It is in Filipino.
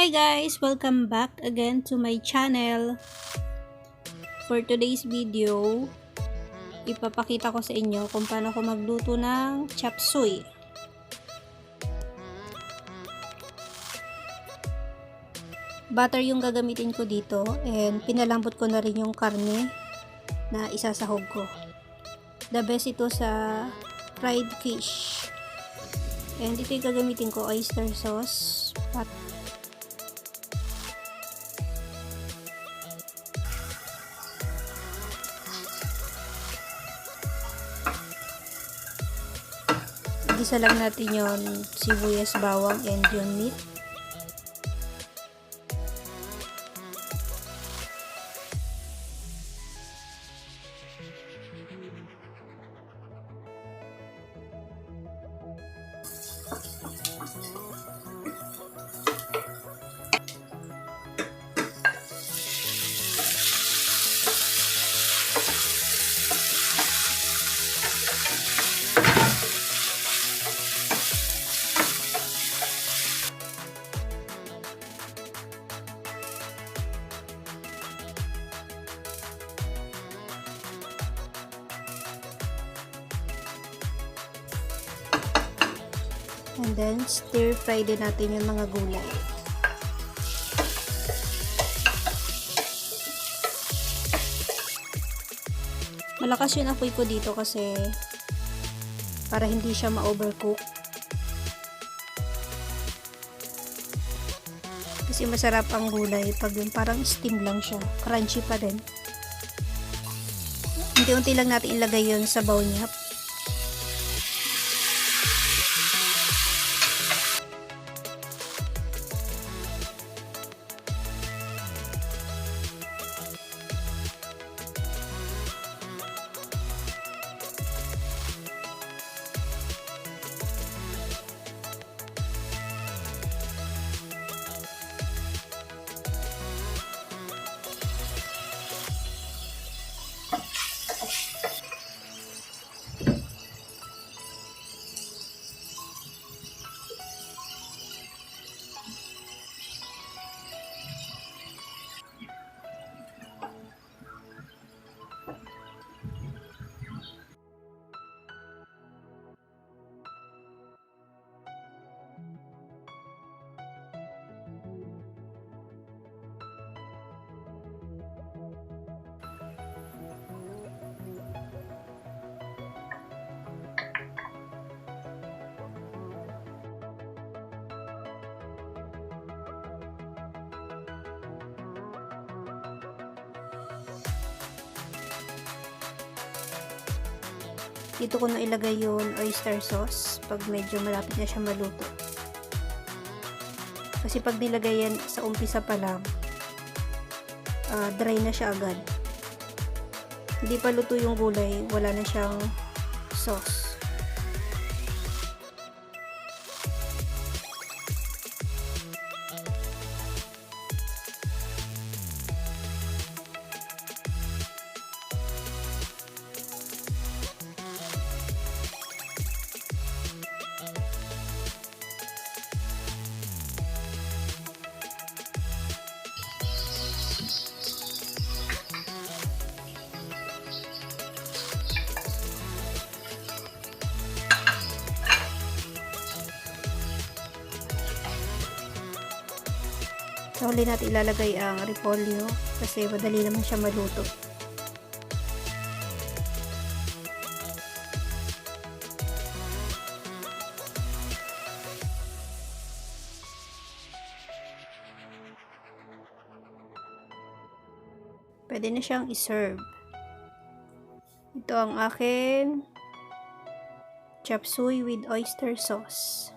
Hi guys! Welcome back again to my channel. For today's video, ipapakita ko sa inyo kung paano ko magluto ng chopsuey. Butter yung gagamitin ko dito and pinalambot ko na rin yung karne na isasahog ko. The best ito sa fried fish. And ito yung gagamitin ko, oyster sauce. Igisa lang natin yung sibuyas, bawang, and yung meat. And then, stir fry din natin yung mga gulay. Malakas yung apoy ko dito kasi para hindi siya ma-overcook. Kasi masarap ang gulay pag yung parang steam lang siya. Crunchy pa rin. Unti-unti lang natin ilagay yun sa bowl niya. Dito ko na ilagay yung oyster sauce pag medyo malapit na siya maluto. Kasi pag nilagay yan sa umpisa pa lang, dry na siya agad. Hindi pa luto yung gulay, wala na siyang sauce. So, huli natin ilalagay ang repolyo kasi madali naman siya maluto. Pwede na siyang iserve. Ito ang akin chopsuey with oyster sauce.